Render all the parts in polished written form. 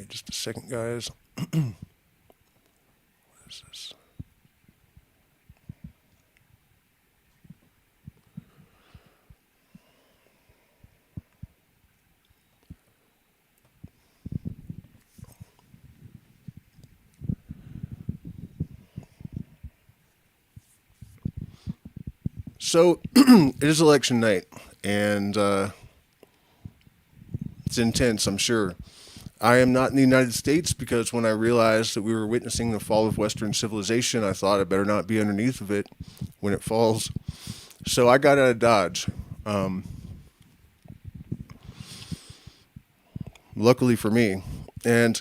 me just a second, guys. What is this? So it is election night, and it's intense, I'm sure. I am not in the United States because when I realized that we were witnessing the fall of Western civilization, I thought I better not be underneath of it when it falls. So I got out of Dodge. Luckily for me. And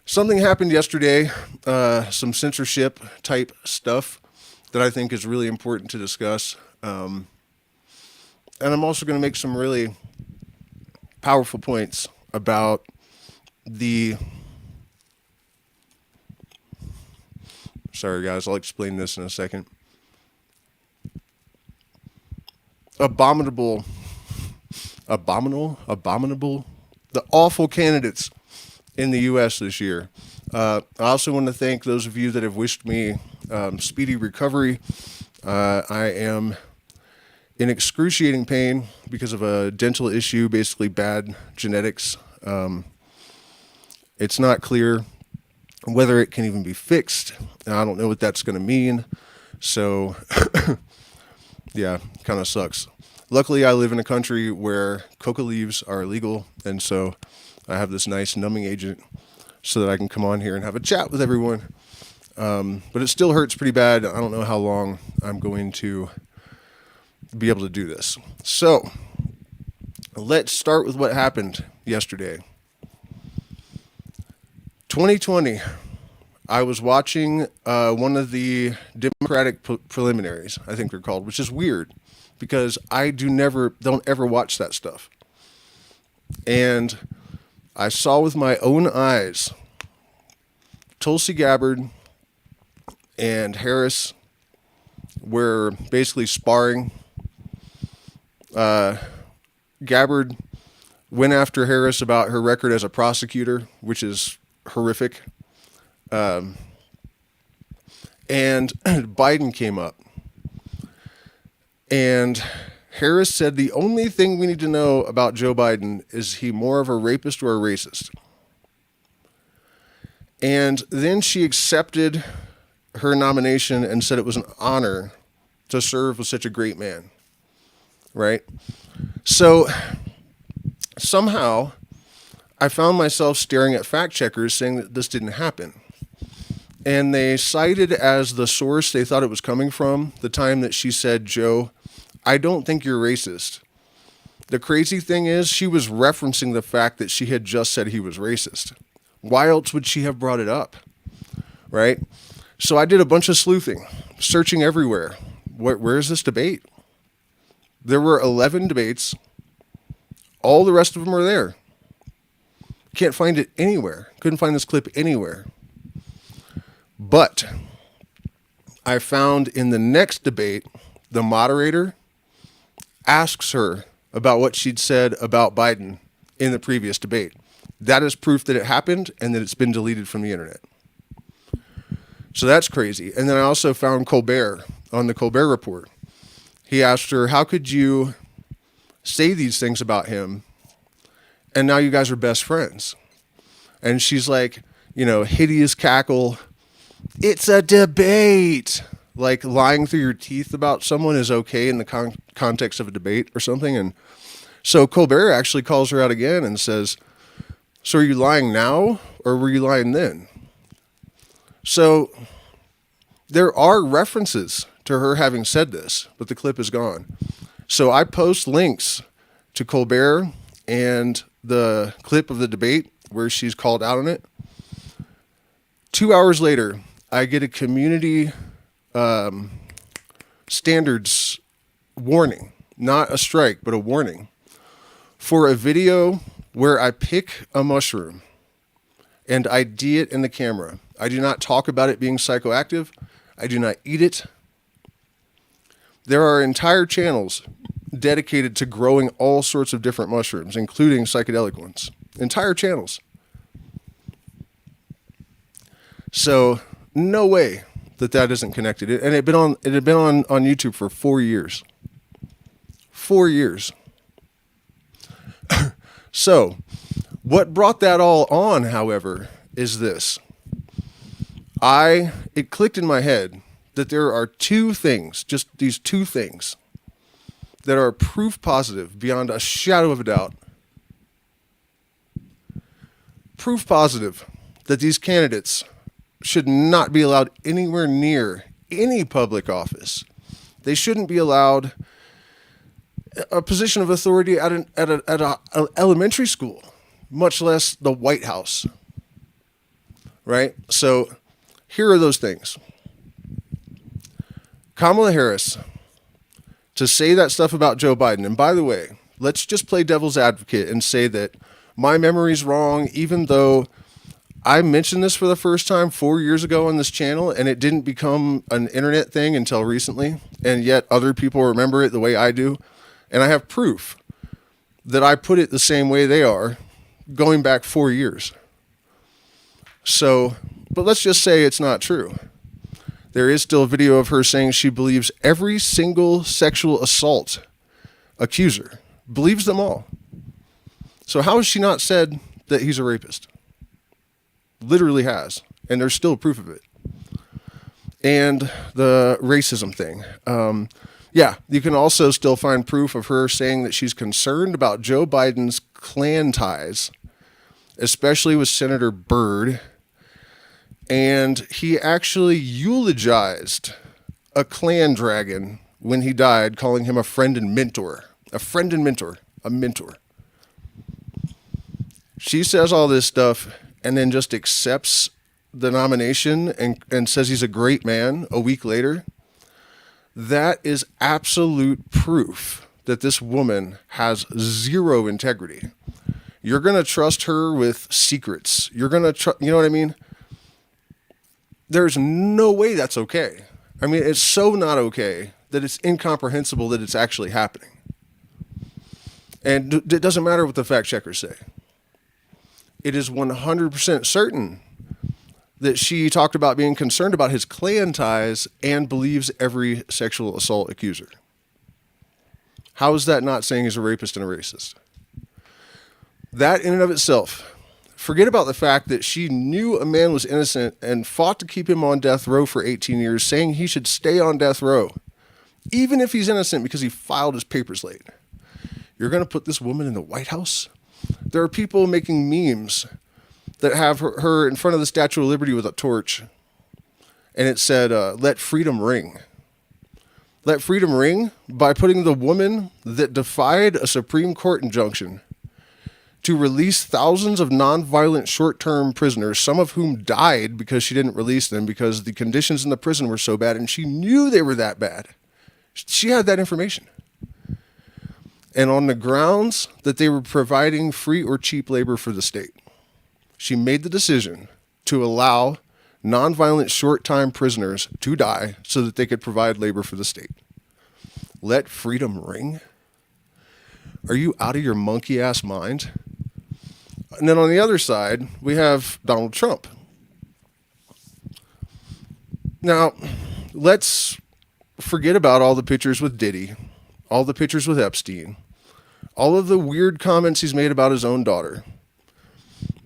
something happened yesterday, some censorship type stuff that I think is really important to discuss. And I'm also going to make some really powerful points about the... Sorry, guys, I'll explain this in a second. Abominable, the awful candidates in the U.S. this year. I also want to thank those of you that have wished me speedy recovery. I am in excruciating pain because of a dental issue, basically bad genetics. It's not clear whether it can even be fixed. I don't know what that's going to mean. So, yeah, kind of sucks. Luckily, I live in a country where coca leaves are illegal, and so I have this nice numbing agent so that I can come on here and have a chat with everyone. But it still hurts pretty bad. I don't know how long I'm going to be able to do this. So, let's start with what happened yesterday. 2020, I was watching one of the Democratic preliminaries, I think they're called, which is weird because I don't ever watch that stuff. And I saw with my own eyes Tulsi Gabbard and Harris were basically sparring. Gabbard went after Harris about her record as a prosecutor, which is horrific. And Biden came up. And Harris said the only thing we need to know about Joe Biden is he more of a rapist or a racist. And then she accepted her nomination and said it was an honor to serve with such a great man. Right? So somehow I found myself staring at fact checkers saying that this didn't happen. And they cited as the source they thought it was coming from the time that she said, Joe, I don't think you're racist. The crazy thing is she was referencing the fact that she had just said he was racist. Why else would she have brought it up? Right? So I did a bunch of sleuthing, searching everywhere. Where's this debate? There were 11 debates. All the rest of them are there. Can't find it anywhere. Couldn't find this clip anywhere. But I found in the next debate, the moderator asks her about what she'd said about Biden in the previous debate. That is proof that it happened and that it's been deleted from the internet. So that's crazy. And then I also found Colbert on the Colbert Report. He asked her, how could you say these things about him and now you guys are best friends? And she's like, hideous cackle. It's a debate. Like lying through your teeth about someone is okay in the context of a debate or something. And so Colbert actually calls her out again and says, so are you lying now or were you lying then? So there are references to her having said this, but the clip is gone. So I post links to Colbert and the clip of the debate where she's called out on it. 2 hours later, I get a community standards warning, not a strike, but a warning for a video where I pick a mushroom and ID it in the camera. I do not talk about it being psychoactive. I do not eat it. There are entire channels dedicated to growing all sorts of different mushrooms, including psychedelic ones. Entire channels. So no way that isn't connected. And it had been on YouTube for 4 years. 4 years. So what brought that all on, however, is this. It clicked in my head that there are two things, just these two things, that are proof positive beyond a shadow of a doubt. Proof positive that these candidates should not be allowed anywhere near any public office. They shouldn't be allowed a position of authority at an elementary school, much less the White House. Right? So here are those things. Kamala Harris, to say that stuff about Joe Biden, and by the way, let's just play devil's advocate and say that my memory's wrong, even though I mentioned this for the first time 4 years ago on this channel, and it didn't become an internet thing until recently, and yet other people remember it the way I do. And I have proof that I put it the same way they are, going back 4 years. So, but let's just say it's not true. There is still a video of her saying she believes every single sexual assault accuser, believes them all. So how has she not said that he's a rapist? Literally has, and there's still proof of it. And the racism thing. Yeah, you can also still find proof of her saying that she's concerned about Joe Biden's Klan ties, especially with Senator Byrd. And he actually eulogized a Klan dragon when he died, calling him a friend and mentor. A friend and mentor. A mentor. She says all this stuff and then just accepts the nomination and says he's a great man a week later. That is absolute proof that this woman has zero integrity. You're going to trust her with secrets. You're going to you know what I mean? There's no way that's okay. I mean, it's so not okay that it's incomprehensible that it's actually happening. And it doesn't matter what the fact checkers say. It is 100% certain that she talked about being concerned about his Klan ties and believes every sexual assault accuser. How is that not saying he's a rapist and a racist? That in and of itself, forget about the fact that she knew a man was innocent and fought to keep him on death row for 18 years, saying he should stay on death row, even if he's innocent because he filed his papers late. You're going to put this woman in the White House? There are people making memes that have her in front of the Statue of Liberty with a torch. And it said, let freedom ring. Let freedom ring by putting the woman that defied a Supreme Court injunction to release thousands of nonviolent short-term prisoners, some of whom died because she didn't release them because the conditions in the prison were so bad and she knew they were that bad. She had that information. And on the grounds that they were providing free or cheap labor for the state, she made the decision to allow nonviolent short-time prisoners to die so that they could provide labor for the state. Let freedom ring? Are you out of your monkey-ass mind? And then on the other side, we have Donald Trump. Now, let's forget about all the pictures with Diddy, all the pictures with Epstein, all of the weird comments he's made about his own daughter.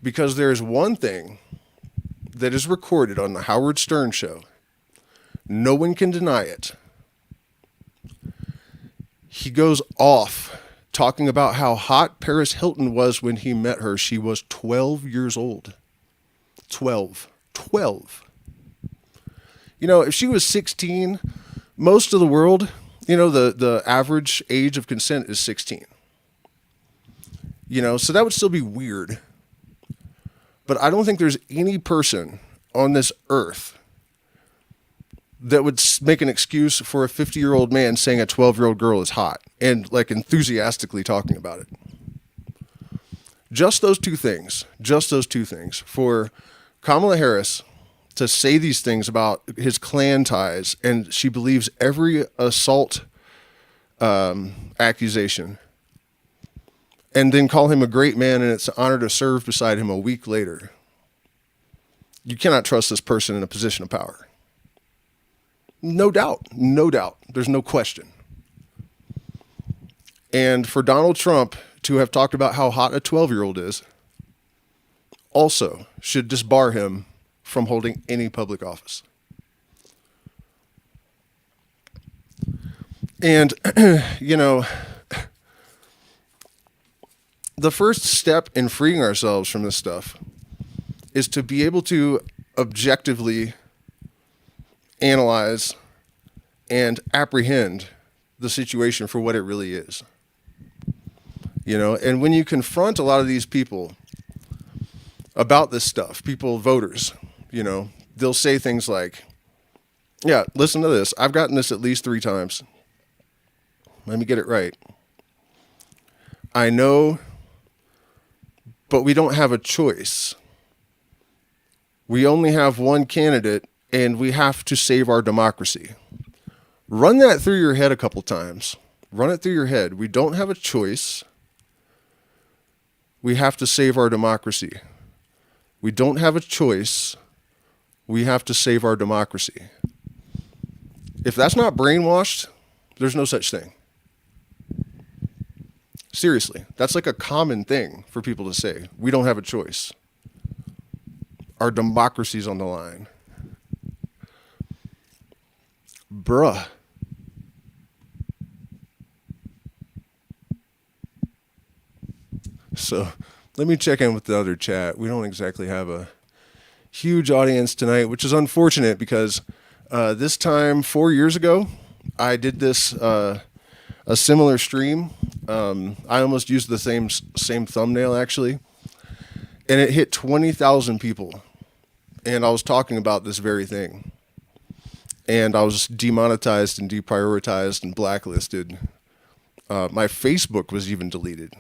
Because there is one thing that is recorded on the Howard Stern show. No one can deny it. He goes off talking about how hot Paris Hilton was when he met her. She was 12 years old. 12. You know, if she was 16, most of the world, you know, the average age of consent is 16. You know, so that would still be weird. But I don't think there's any person on this earth that would make an excuse for a 50-year-old man saying a 12-year-old girl is hot and like enthusiastically talking about it. Just those two things for Kamala Harris to say these things about his Klan ties, and she believes every assault accusation, and then call him a great man and it's an honor to serve beside him a week later. You cannot trust this person in a position of power. No doubt. No doubt. There's no question. And for Donald Trump to have talked about how hot a 12-year-old is also should disbar him from holding any public office. And, you know, the first step in freeing ourselves from this stuff is to be able to objectively analyze and apprehend the situation for what it really is. You know, and when you confront a lot of these people about this stuff, people, voters, you know, they'll say things like, yeah, listen to this. I've gotten this at least 3 times. Let me get it right. I know, but we don't have a choice. We only have one candidate, and we have to save our democracy. Run that through your head a couple times. Run it through your head. We don't have a choice. We have to save our democracy. We don't have a choice. We have to save our democracy. If that's not brainwashed, there's no such thing. Seriously, that's like a common thing for people to say. We don't have a choice. Our democracy's on the line. Bruh. So let me check in with the other chat. We don't exactly have a huge audience tonight, which is unfortunate because this time 4 years ago, I did this a similar stream. I almost used the same thumbnail actually, and it hit 20,000 people. And I was talking about this very thing, and I was demonetized and deprioritized and blacklisted. My Facebook was even deleted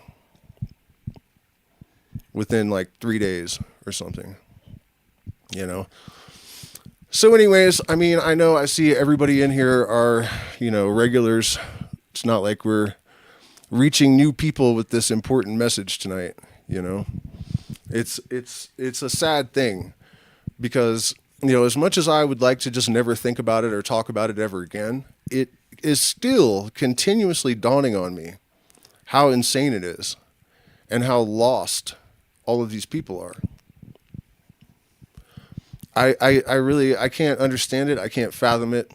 within like 3 days or something, you know? So anyways, I mean, I know I see everybody in here are, you know, regulars. It's not like we're reaching new people with this important message tonight, you know? It's a sad thing because, you know, as much as I would like to just never think about it or talk about it ever again, it is still continuously dawning on me how insane it is and how lost all of these people are. I really, I can't understand it. I can't fathom it.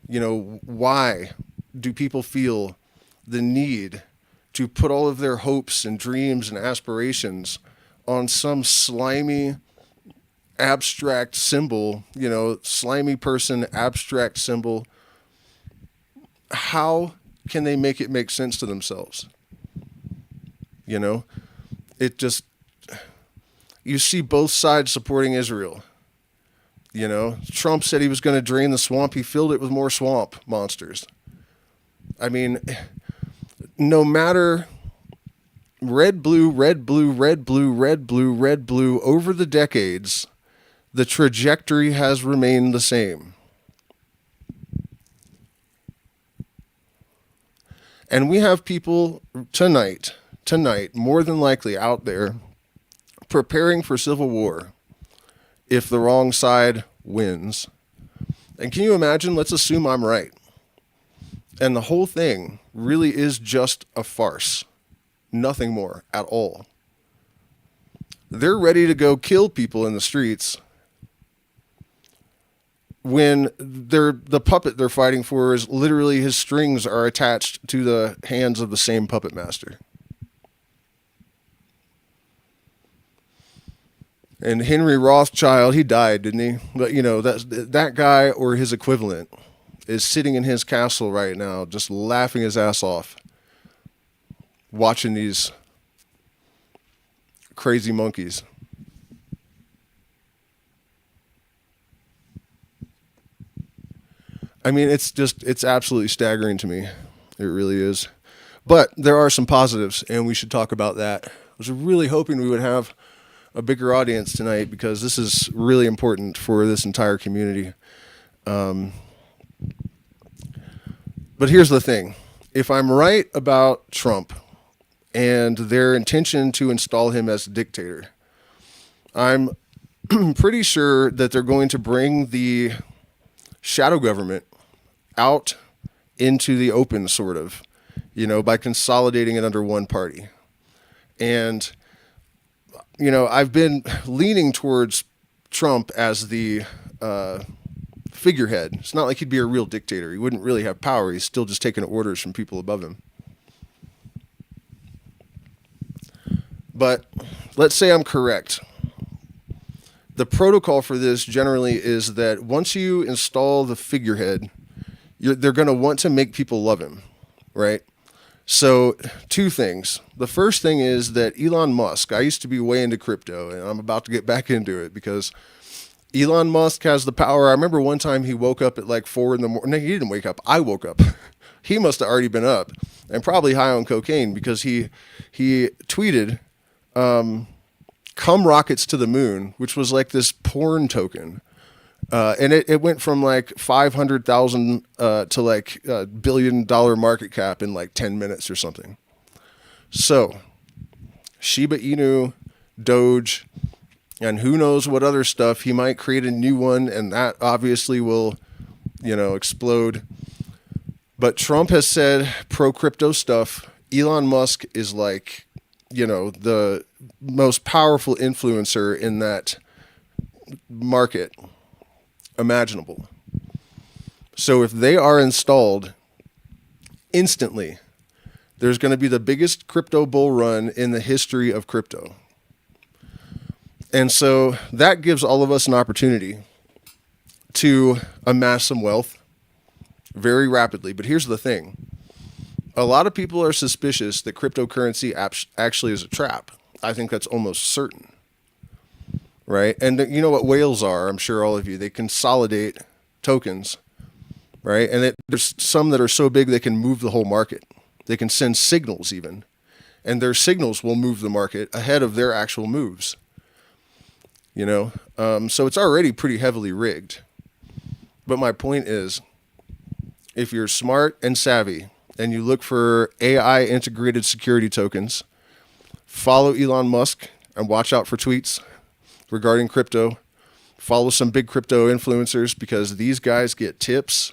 You know, why do people feel the need to put all of their hopes and dreams and aspirations on some slimy, abstract symbol, you know, slimy person, abstract symbol? How can they make it make sense to themselves? You know, it just, you see both sides supporting Israel. You know, Trump said he was going to drain the swamp. He filled it with more swamp monsters. I mean, no matter red, blue, red, blue, red, blue, red, blue, red, blue, over the decades, the trajectory has remained the same. And we have people tonight, more than likely out there preparing for civil war if the wrong side wins. And can you imagine, let's assume I'm right, and the whole thing really is just a farce, nothing more at all. They're ready to go kill people in the streets when the puppet they're fighting for is literally his strings are attached to the hands of the same puppet master. And Henry Rothschild, he died, didn't he? But, you know, that guy or his equivalent is sitting in his castle right now, just laughing his ass off, watching these crazy monkeys. I mean, it's absolutely staggering to me. It really is. But there are some positives, and we should talk about that. I was really hoping we would have a bigger audience tonight because this is really important for this entire community. But here's the thing. If I'm right about Trump and their intention to install him as a dictator, I'm I'm pretty sure that they're going to bring the shadow government out into the open, sort of, by consolidating it under one party. And, I've been leaning towards Trump as the figurehead. It's not like he'd be a real dictator. He wouldn't really have power. He's still just taking orders from people above him. But let's say I'm correct. The protocol for this generally is that once you install the figurehead, they're going to want to make people love him, right? So two things. The first thing is that Elon Musk, I used to be way into crypto, and I'm about to get back into it because Elon Musk has the power. I remember one time he woke up at like 4 in the morning. No, he didn't wake up. I woke up. He must have already been up and probably high on cocaine because he tweeted, "Come rockets to the moon," which was like this porn token. And it went from like 500,000 to like $1 billion market cap in like 10 minutes or something. So Shiba Inu, Doge, and who knows what other stuff. He might create a new one, and that obviously will, explode. But Trump has said pro-crypto stuff. Elon Musk is like, the most powerful influencer in that market imaginable. So if they are installed instantly, there's going to be the biggest crypto bull run in the history of crypto. And so that gives all of us an opportunity to amass some wealth very rapidly. But here's the thing. A lot of people are suspicious that cryptocurrency actually is a trap. I think that's almost certain. Right? And you know what whales are, I'm sure all of you. They consolidate tokens, right? And there's some that are so big they can move the whole market. They can send signals even. And their signals will move the market ahead of their actual moves. So it's already pretty heavily rigged. But my point is, if you're smart and savvy and you look for AI integrated security tokens, follow Elon Musk and watch out for tweets regarding crypto. Follow some big crypto influencers because these guys get tips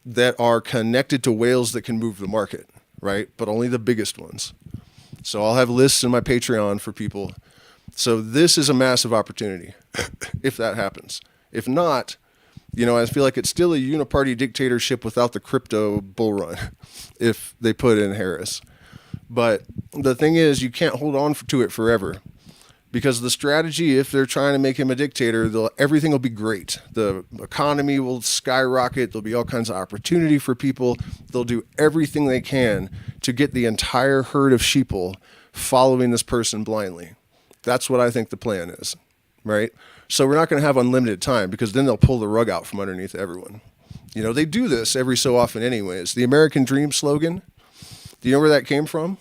that are connected to whales that can move the market, right? But only the biggest ones. So I'll have lists in my Patreon for people. So this is a massive opportunity if that happens. If not, I feel like it's still a uniparty dictatorship without the crypto bull run if they put in Harris. But the thing is, you can't hold on to it forever. Because the strategy, if they're trying to make him a dictator, everything will be great. The economy will skyrocket. There'll be all kinds of opportunity for people. They'll do everything they can to get the entire herd of sheeple following this person blindly. That's what I think the plan is, right? So we're not going to have unlimited time because then they'll pull the rug out from underneath everyone. They do this every so often anyways. The American Dream slogan, do you know where that came from?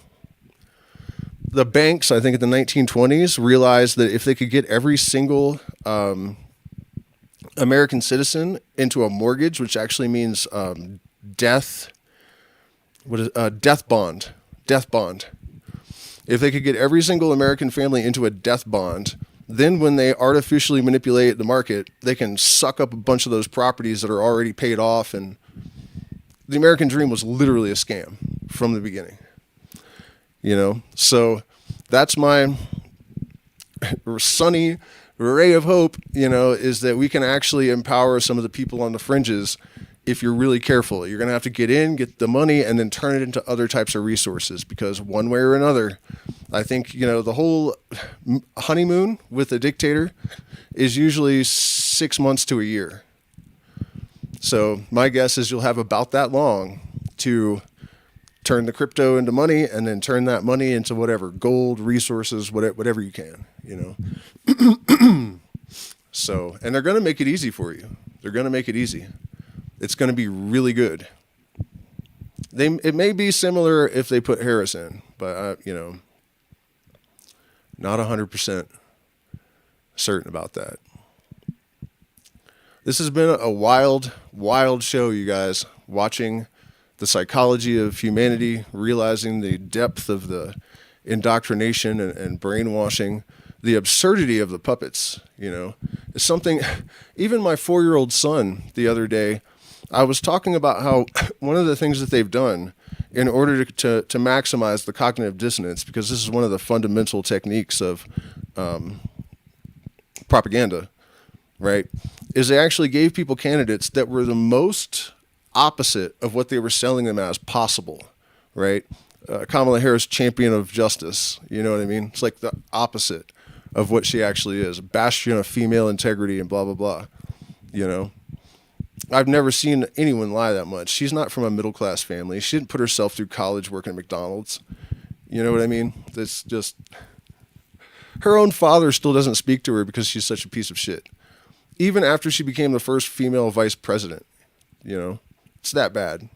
The banks, I think in the 1920s, realized that if they could get every single American citizen into a mortgage, which actually means death bond. If they could get every single American family into a death bond, then when they artificially manipulate the market, they can suck up a bunch of those properties that are already paid off. And the American dream was literally a scam from the beginning. So that's my sunny ray of hope, is that we can actually empower some of the people on the fringes if you're really careful. You're going to have to get the money, and then turn it into other types of resources because one way or another, I think, the whole honeymoon with a dictator is usually 6 months to a year. So my guess is you'll have about that long to turn the crypto into money and then turn that money into whatever, gold, resources, whatever you can, So, and they're going to make it easy for you. They're going to make it easy. It's going to be really good. It may be similar if they put Harris in, but, not 100% certain about that. This has been a wild, wild show, you guys, watching the psychology of humanity, realizing the depth of the indoctrination and brainwashing the absurdity of the puppets, is something. Even my 4-year-old son the other day, I was talking about how one of the things that they've done in order to maximize the cognitive dissonance, because this is one of the fundamental techniques of propaganda, right, is they actually gave people candidates that were the most opposite of what they were selling them as possible, right? Kamala Harris, champion of justice, you know what I mean? It's like the opposite of what she actually is, a bastion of female integrity and blah, blah, blah, I've never seen anyone lie that much. She's not from a middle-class family. She didn't put herself through college working at McDonald's. You know what I mean? That's just... Her own father still doesn't speak to her because she's such a piece of shit. Even after she became the first female vice president, it's that bad.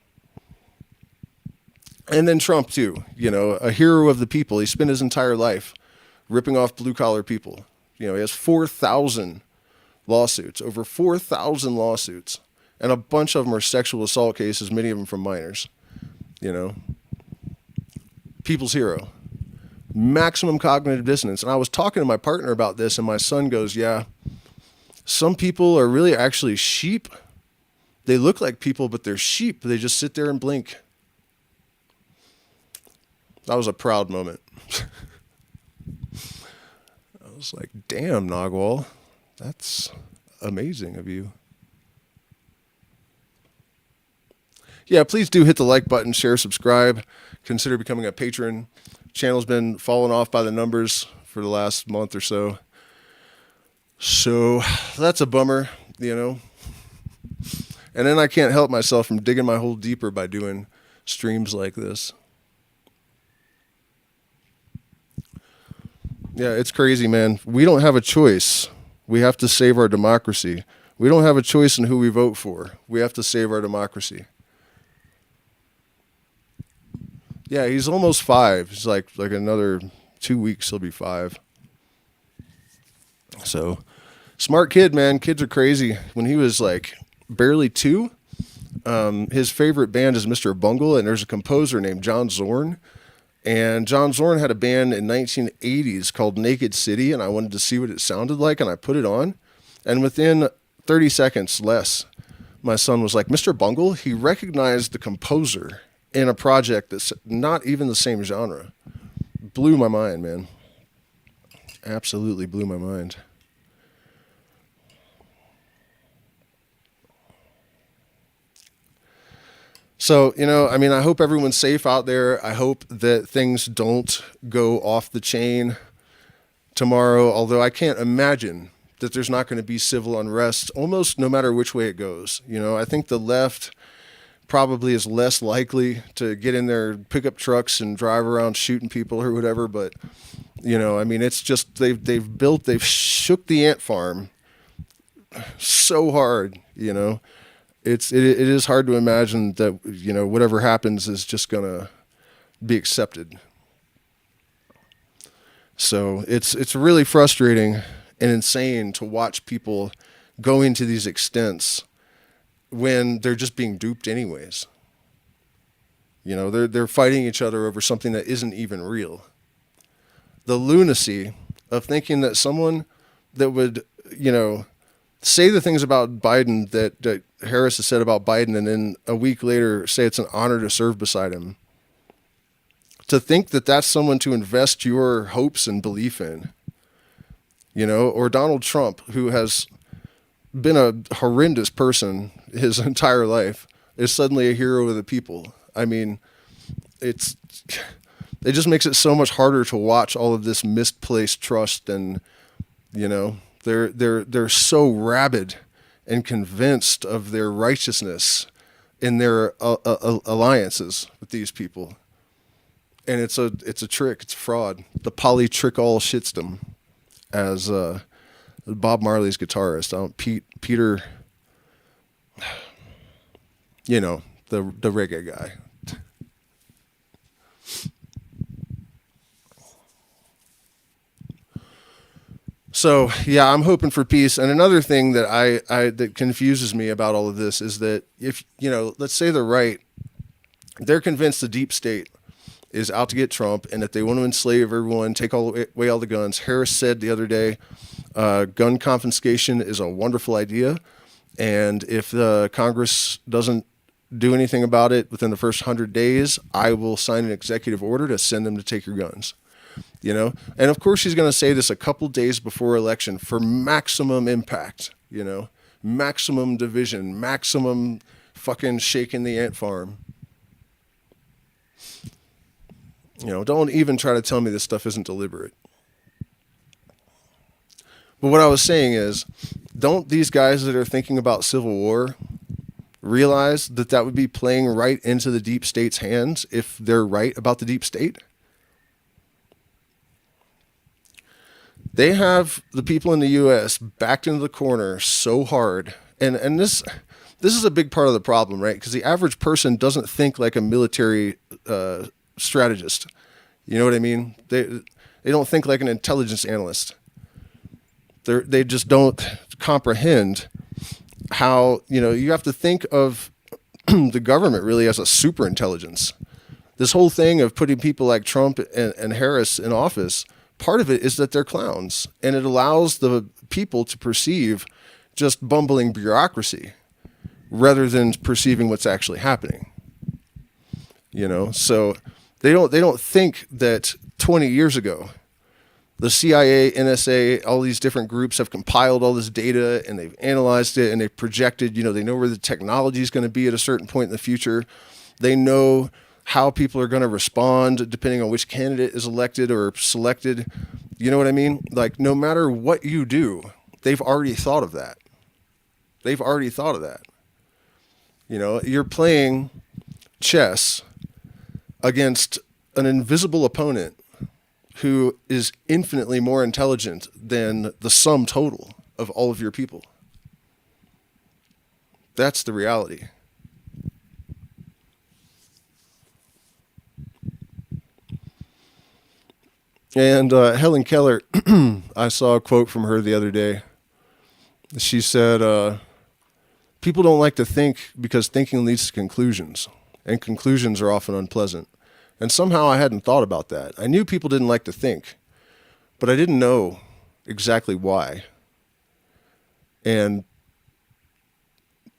And then Trump too, a hero of the people. He spent his entire life ripping off blue-collar people. He has 4,000 lawsuits, over 4,000 lawsuits. And a bunch of them are sexual assault cases, many of them from minors. People's hero. Maximum cognitive dissonance. And I was talking to my partner about this, and my son goes, yeah, some people are really actually sheep. They look like people, but they're sheep. They just sit there and blink. That was a proud moment. I was like, damn, Nagwal, that's amazing of you. Yeah, please do hit the like button, share, subscribe, consider becoming a patron. Channel's been falling off by the numbers for the last month or so. So that's a bummer, And then I can't help myself from digging my hole deeper by doing streams like this. Yeah, it's crazy, man. We don't have a choice. We have to save our democracy. We don't have a choice in who we vote for. We have to save our democracy. Yeah, he's almost 5. He's like another 2 weeks, he'll be 5. So, smart kid, man. Kids are crazy. When he was like barely 2, his favorite band is Mr. Bungle, and there's a composer named John Zorn. And John Zorn had a band in 1980s called Naked City, and I wanted to see what it sounded like, and I put it on. And within 30 seconds less, my son was like, Mr. Bungle, he recognized the composer in a project that's not even the same genre. Blew my mind, man. Absolutely blew my mind. So, I hope everyone's safe out there. I hope that things don't go off the chain tomorrow, although I can't imagine that there's not going to be civil unrest almost no matter which way it goes. I think the left probably is less likely to get in their pickup trucks and drive around shooting people or whatever. But, it's just they've shook the ant farm so hard, It is hard to imagine that, whatever happens is just going to be accepted. So it's really frustrating and insane to watch people going to these extents when they're just being duped anyways. They're fighting each other over something that isn't even real. The lunacy of thinking that someone that would, say the things about Biden that Harris has said about Biden, and then a week later say it's an honor to serve beside him. To think that that's someone to invest your hopes and belief in, or Donald Trump, who has been a horrendous person his entire life, is suddenly a hero of the people. It just makes it so much harder to watch all of this misplaced trust, and they're so rabid and convinced of their righteousness in their alliances with these people. And it's a trick. It's a fraud. The poly trick all shitstem, as Bob Marley's guitarist. Peter, the reggae guy. So yeah, I'm hoping for peace. And another thing that that confuses me about all of this is that if, let's say the right, they're convinced the deep state is out to get Trump and that they want to enslave everyone, take away all the guns. Harris said the other day, gun confiscation is a wonderful idea. And if the Congress doesn't do anything about it within the first 100 days, I will sign an executive order to send them to take your guns. You know, and of course she's going to say this a couple days before election for maximum impact, you know, maximum division, maximum fucking shaking the ant farm. You know, don't even try to tell me this stuff isn't deliberate. But what I was saying is, don't these guys that are thinking about civil war realize that that would be playing right into the deep state's hands if they're right about the deep state? They have the people in the U.S. backed into the corner so hard. And this is a big part of the problem, right? Because the average person doesn't think like a military strategist. You know what I mean? They don't think like an intelligence analyst. They just don't comprehend how, you know, you have to think of the government really as a super intelligence. This whole thing of putting people like Trump and Harris in office, part of it is that they're clowns, and it allows the people to perceive just bumbling bureaucracy rather than perceiving what's actually happening. You know, so they don't think that 20 years ago, the CIA, NSA, all these different groups have compiled all this data and they've analyzed it and they've projected, you know, they know where the technology is going to be at a certain point in the future. They know how people are going to respond depending on which candidate is elected or selected. You know what I mean? Like, no matter what you do, they've already thought of that. They've already thought of that. You know, you're playing chess against an invisible opponent who is infinitely more intelligent than the sum total of all of your people. That's the reality. And Helen Keller, I saw a quote from her the other day. She said, people don't like to think because thinking leads to conclusions, and conclusions are often unpleasant. And somehow I hadn't thought about that. I knew people didn't like to think, but I didn't know exactly why. And,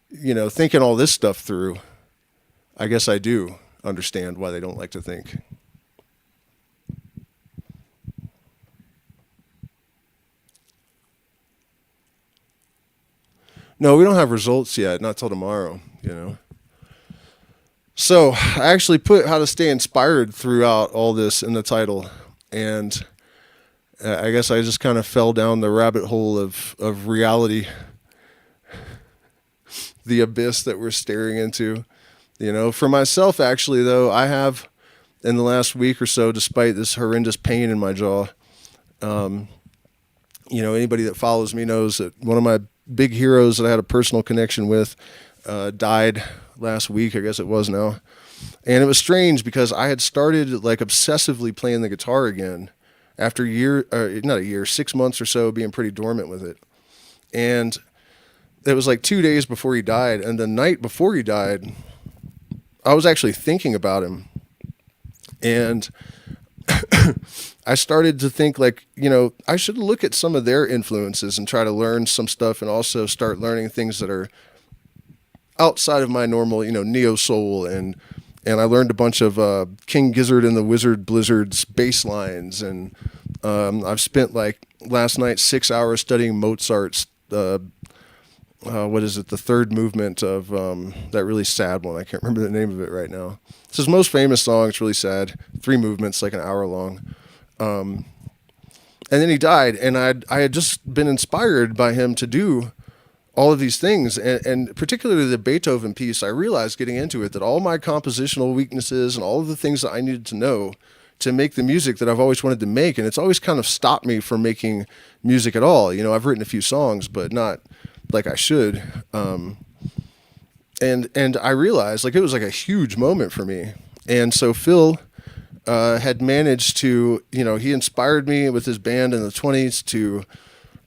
you know, thinking all this stuff through, I guess I do understand why they don't like to think. No, we don't have results yet, not till tomorrow, you know. So I actually put how to stay inspired throughout all this in the title. And I guess I just kind of fell down the rabbit hole of reality, the abyss that we're staring into. You know, for myself, actually, though, I have, in the last week or so, despite this horrendous pain in my jaw, you know, anybody that follows me knows that one of my big heroes that I had a personal connection with died last week, I guess it was now. And it was strange because I had started like obsessively playing the guitar again after 6 months or so being pretty dormant with it. And it was like 2 days before he died. And the night before he died, I was actually thinking about him. And I started to think like, you know, I should look at some of their influences and try to learn some stuff and also start learning things that are outside of my normal, you know, neo soul. And I learned a bunch of King Gizzard and the Wizard Blizzard's bass lines. And I've spent like last night 6 hours studying Mozart's, what is it, the third movement of that really sad one. I can't remember the name of it right now. It's his most famous song. It's really sad. 3 movements, like an hour long. And then he died, and I had just been inspired by him to do all of these things, and particularly the Beethoven piece. I realized getting into it that all my compositional weaknesses and all of the things that I needed to know to make the music that I've always wanted to make, and it's always kind of stopped me from making music at all. You know, I've written a few songs, but not like I should. And I realized like it was like a huge moment for me. And so Phil had managed to, you know, he inspired me with his band in the 20s to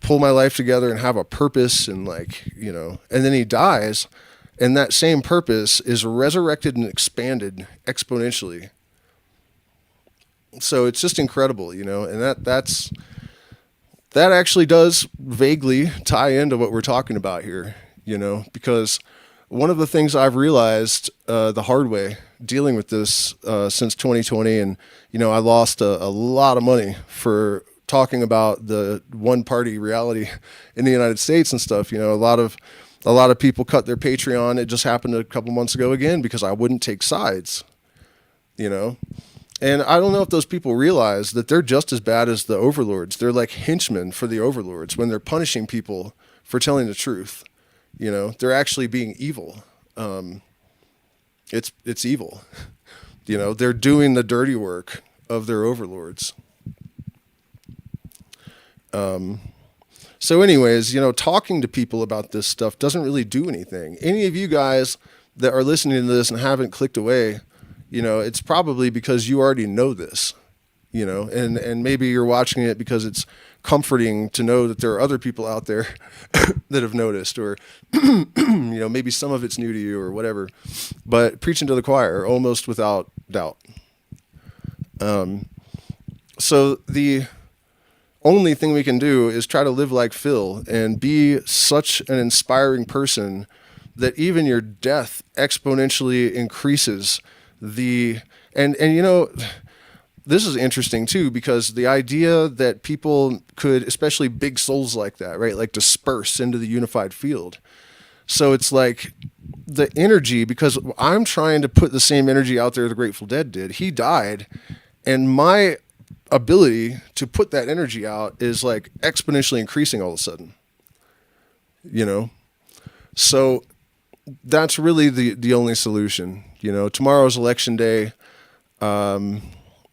pull my life together and have a purpose, and like, you know, and then he dies, and that same purpose is resurrected and expanded exponentially So it's just incredible, and that actually does vaguely tie into what we're talking about here, because one of the things I've realized the hard way dealing with this since 2020, and I lost a lot of money for talking about the one party reality in the United States and stuff. A lot of people cut their Patreon. It just happened a couple months ago again because I wouldn't take sides, you know. And I don't know if those people realize that they're just as bad as the overlords. They're like henchmen for the overlords when they're punishing people for telling the truth. They're actually being evil. It's evil. They're doing the dirty work of their overlords. So anyways, talking to people about this stuff doesn't really do anything. Any of you guys that are listening to this and haven't clicked away, it's probably because you already know this, and maybe you're watching it because it's comforting to know that there are other people out there that have noticed, or, maybe some of it's new to you or whatever, but preaching to the choir almost without doubt. So the only thing we can do is try to live like Phil and be such an inspiring person that even your death exponentially increases and this is interesting too, because the idea that people could, especially big souls like that, right, like disperse into the unified field. So it's like the energy, because I'm trying to put the same energy out there the Grateful Dead did. He died, and my ability to put that energy out is like exponentially increasing all of a sudden, so that's really the only solution. Tomorrow's election day.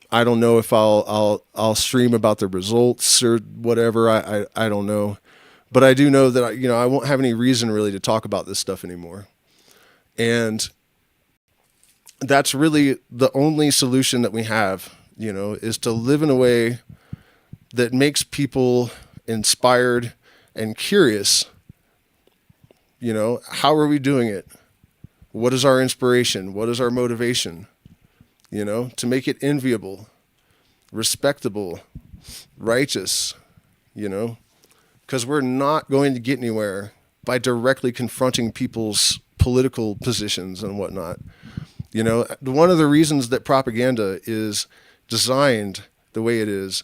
I don't know if I'll stream about the results or whatever. I don't know, but I do know that I won't have any reason really to talk about this stuff anymore, and that's really the only solution that we have. Is to live in a way that makes people inspired and curious. How are we doing it? What is our inspiration? What is our motivation? To make it enviable, respectable, righteous, because we're not going to get anywhere by directly confronting people's political positions and whatnot. One of the reasons that propaganda is designed the way it is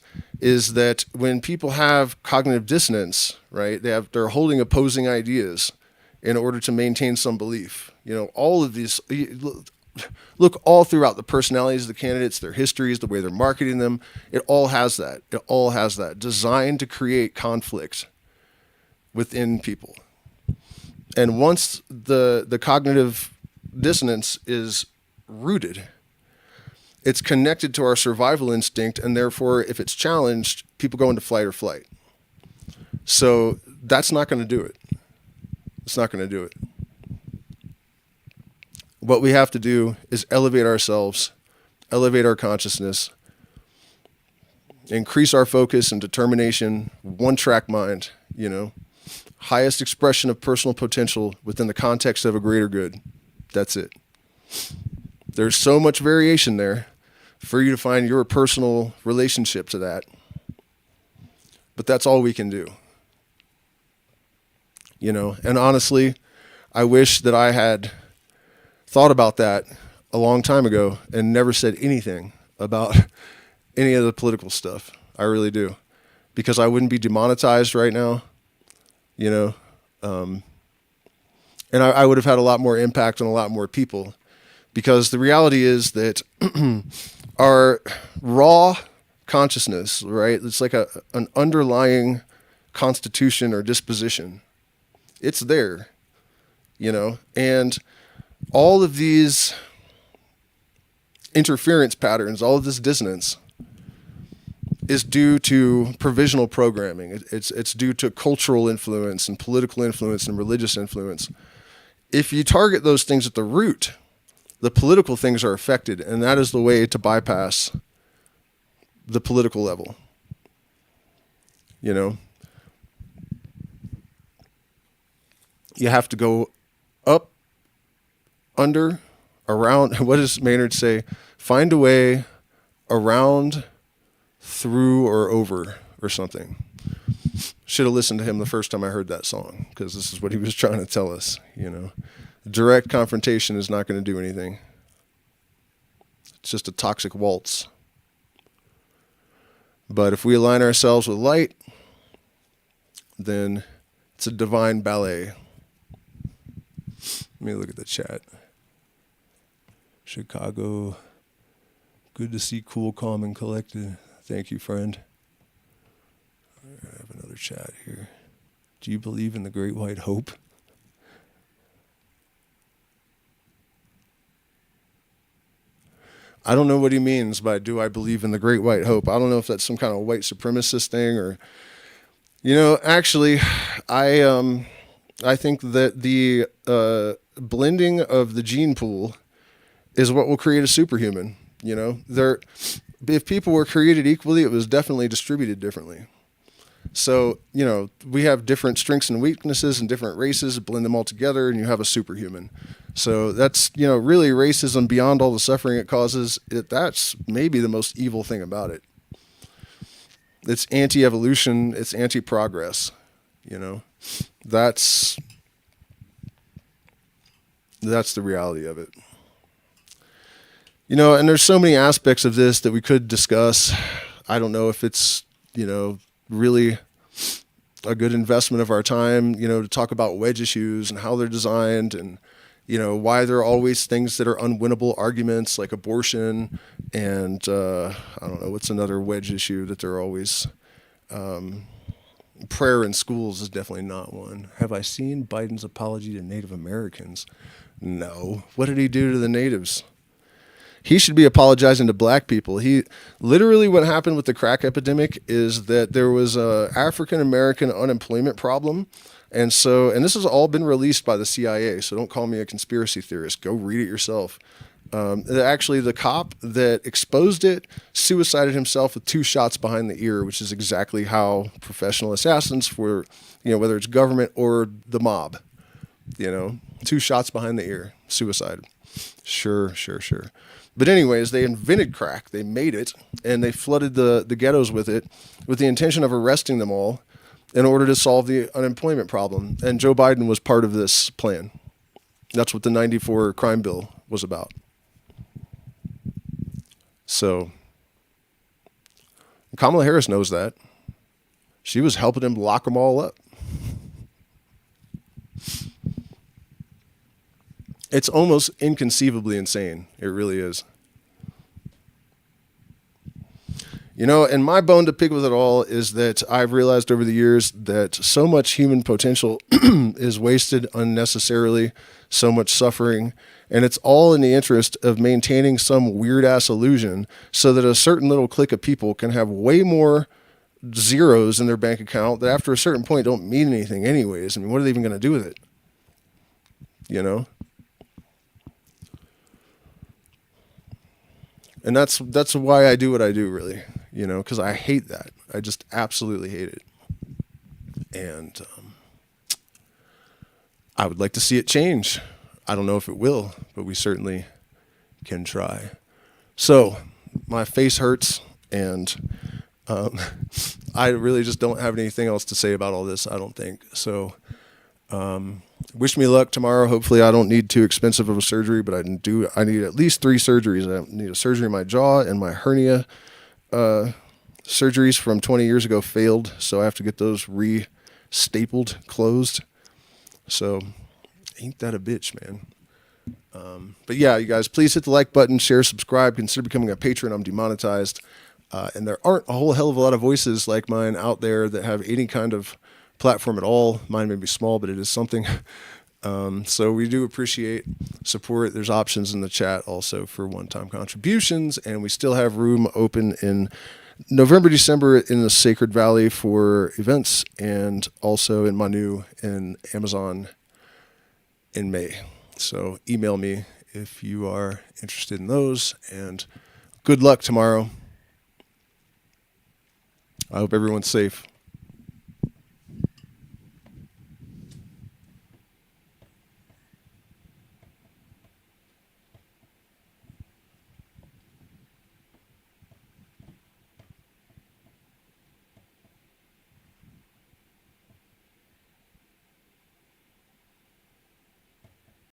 that when people have cognitive dissonance, right, they're holding opposing ideas in order to maintain some belief. All of these, look all throughout the personalities of the candidates, their histories, the way they're marketing them. It all has that designed to create conflict within people. And once the cognitive dissonance is rooted, it's connected to our survival instinct, and therefore, if it's challenged, people go into fight or flight. So that's not going to do it. It's not going to do it. What we have to do is elevate ourselves, elevate our consciousness, increase our focus and determination, one-track mind, highest expression of personal potential within the context of a greater good. That's it. There's so much variation there for you to find your personal relationship to that. But that's all we can do. And honestly, I wish that I had thought about that a long time ago and never said anything about any of the political stuff. I really do. Because I wouldn't be demonetized right now, and I would have had a lot more impact on a lot more people. Because the reality is that our raw consciousness, right? It's like an underlying constitution or disposition. It's there, and all of these interference patterns, all of this dissonance is due to provisional programming. It's due to cultural influence and political influence and religious influence. If you target those things at the root, the political things are affected, and that is the way to bypass the political level. You have to go up, under, around. What does Maynard say? Find a way around, through, or over, or something. Should have listened to him the first time I heard that song, because this is what he was trying to tell us, you know. Direct confrontation is not going to do anything. It's just a toxic waltz. But if we align ourselves with light, then it's a divine ballet. Let me look at the chat. Chicago, good to see cool, calm, and collected. Thank you, friend. I have another chat here. Do you believe in the great white hope? I don't know what he means by do I believe in the great white hope. I don't know if that's some kind of white supremacist thing or, you know, actually, I think that the blending of the gene pool is what will create a superhuman. You know, if people were created equally, it was definitely distributed differently. So, you know, we have different strengths and weaknesses and different races, blend them all together, and you have a superhuman. So that's, you know, really racism beyond all the suffering it causes. That's maybe the most evil thing about it. It's anti-evolution. It's anti-progress. You know, that's the reality of it. You know, and there's so many aspects of this that we could discuss. I don't know if it's, you know, really a good investment of our time, you know, to talk about wedge issues and how they're designed and, you know, why there are always things that are unwinnable arguments like abortion and, I don't know, what's another wedge issue that they're always, prayer in schools is definitely not one. Have I seen Biden's apology to Native Americans? No. What did he do to the natives? He should be apologizing to black people. Literally what happened with the crack epidemic is that there was a African-American unemployment problem. And this has all been released by the CIA. So don't call me a conspiracy theorist. Go read it yourself. Actually, the cop that exposed it suicided himself with 2 shots behind the ear, which is exactly how professional assassins for, you know, whether it's government or the mob, you know, 2 shots behind the ear, suicide. Sure. But anyways, they invented crack. They made it, and they flooded the ghettos with it with the intention of arresting them all in order to solve the unemployment problem. And Joe Biden was part of this plan. That's what the 94 crime bill was about. So Kamala Harris knows that. She was helping him lock them all up. It's almost inconceivably insane. It really is. You know, and my bone to pick with it all is that I've realized over the years that so much human potential is wasted unnecessarily, so much suffering, and it's all in the interest of maintaining some weird-ass illusion so that a certain little clique of people can have way more zeros in their bank account that after a certain point don't mean anything anyways. I mean, what are they even going to do with it? You know? And that's why I do what I do, really, you know, because I hate that. I just absolutely hate it. And I would like to see it change. I don't know if it will, but we certainly can try. So my face hurts, and I really just don't have anything else to say about all this, I don't think. So wish me luck tomorrow. Hopefully I don't need too expensive of a surgery, but I need at least 3 surgeries. I need a surgery in my jaw, and my hernia surgeries from 20 years ago failed, so I have to get those re-stapled, closed. So ain't that a bitch, man. But yeah, you guys, please hit the like button, share, subscribe, consider becoming a patron. I'm demonetized. And there aren't a whole hell of a lot of voices like mine out there that have any kind of platform at all. Mine may be small, but it is something. So we do appreciate support. There's options in the chat also for one-time contributions, and we still have room open in November, December in the Sacred Valley for events, and also in Manu and Amazon in May. So email me if you are interested in those, and good luck tomorrow. I hope everyone's safe.